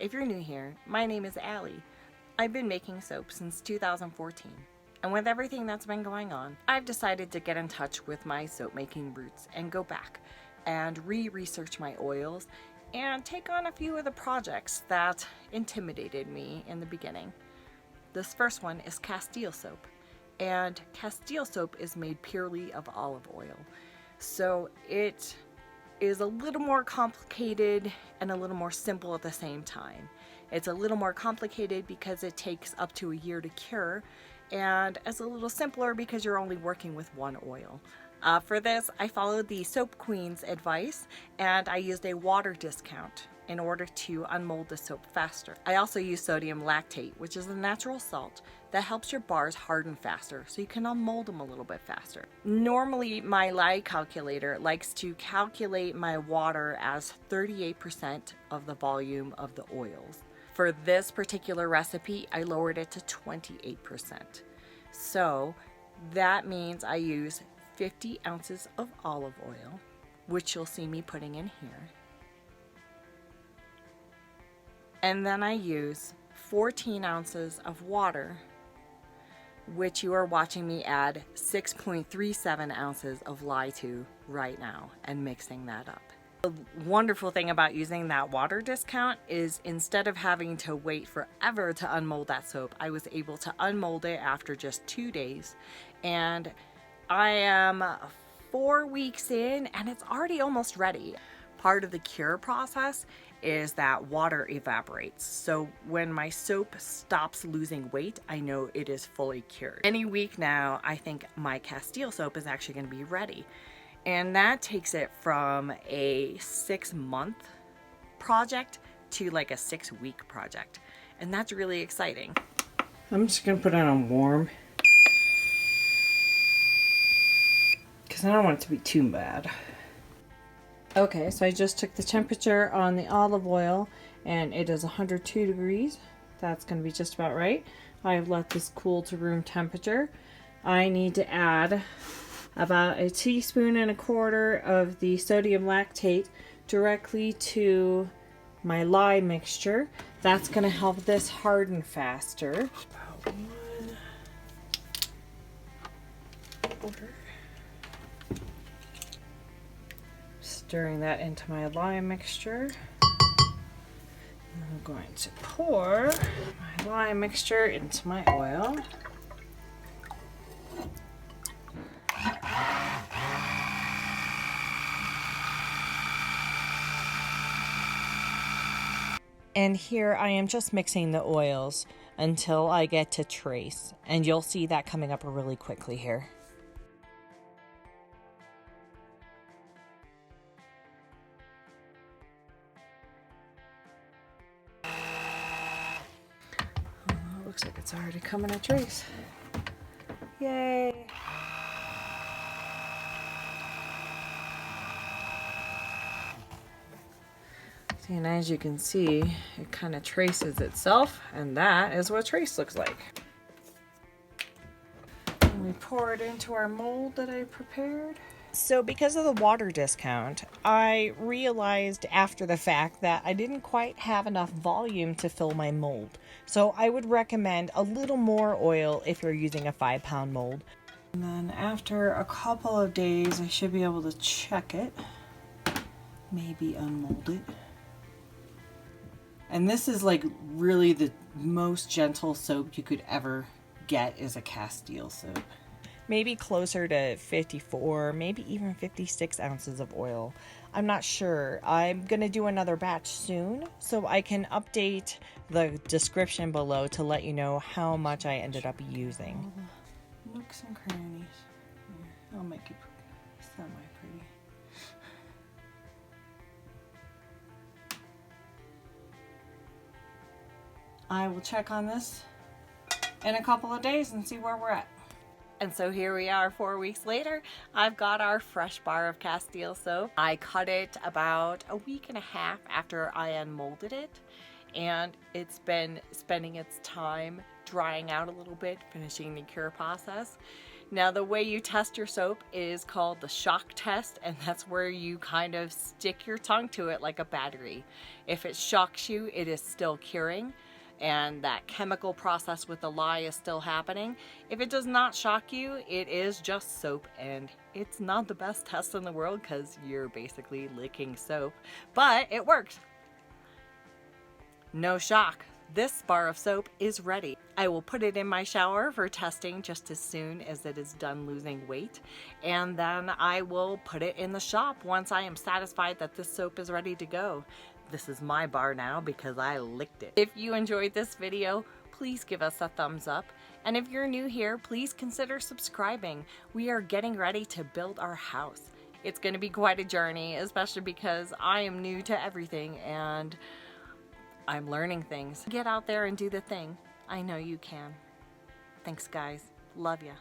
if you're new here, my name is Allie. I've been making soap since 2014. And with everything that's been going on, I've decided to get in touch with my soap making roots and go back and research my oils and take on a few of the projects that intimidated me in the beginning. This first one is Castile Soap, and Castile Soap is made purely of olive oil. So it is a little more complicated and a little more simple at the same time. It's a little more complicated because it takes up to a year to cure, and it's a little simpler because you're only working with one oil. For this, I followed the Soap Queen's advice, and I used a water discount in order to unmold the soap faster. I also use sodium lactate, which is a natural salt that helps your bars harden faster so you can unmold them a little bit faster. Normally, my lye calculator likes to calculate my water as 38% of the volume of the oils. For this particular recipe, I lowered it to 28%. So that means I use 50 ounces of olive oil, which you'll see me putting in here. And then I use 14 ounces of water, which you are watching me add 6.37 ounces of lye to right now and mixing that up. The wonderful thing about using that water discount is instead of having to wait forever to unmold that soap, I was able to unmold it after just 2 days. And I am 4 weeks in and it's already almost ready. Part of the cure process is that water evaporates. So when my soap stops losing weight, I know it is fully cured. Any week now, I think my Castile soap is actually going to be ready. And that takes it from a 6-month project to like a 6-week project. And that's really exciting. I'm just going to put it on warm, because I don't want it to be too bad. Okay, so I just took the temperature on the olive oil and it is 102 degrees. That's going to be just about right. I have let this cool to room temperature. I need to add about 1.25 teaspoons of the sodium lactate directly to my lye mixture. That's going to help this harden faster. About 1/4. Stirring that into my lye mixture. I'm going to pour my lye mixture into my oil. And here I am just mixing the oils until I get to trace, and you'll see that coming up really quickly here. Looks like it's already coming to trace. Yay! See, and as you can see, it kind of traces itself, and that is what trace looks like. And we pour it into our mold that I prepared. So because of the water discount, I realized after the fact that I didn't quite have enough volume to fill my mold. So I would recommend a little more oil if you're using a 5-pound mold. And then after a couple of days, I should be able to check it, maybe unmold it. And this is like really the most gentle soap you could ever get is a Castile soap. Maybe closer to 54, maybe even 56 ounces of oil. I'm not sure. I'm going to do another batch soon, so I can update the description below to let you know how much I ended up using. All the nooks and crannies. I'll make it semi-pretty. I will check on this in a couple of days and see where we're at. And so here we are 4 weeks later. I've got our fresh bar of Castile soap. I cut it about a week and a half after I unmolded it, and it's been spending its time drying out a little bit, finishing the cure process. Now, the way you test your soap is called the shock test, and that's where you kind of stick your tongue to it like a battery. If it shocks you, it is still curing, and that chemical process with the lye is still happening. If it does not shock you, it is just soap, and it's not the best test in the world because you're basically licking soap, but it works. No shock. This bar of soap is ready. I will put it in my shower for testing just as soon as it is done losing weight, and then I will put it in the shop once I am satisfied that this soap is ready to go. This is my bar now because I licked it. If you enjoyed this video, please give us a thumbs up, and if you're new here, please consider subscribing. We are getting ready to build our house. It's going to be quite a journey, especially because I am new to everything and I'm learning things. Get out there and do the thing. I know you can. Thanks, guys. Love ya.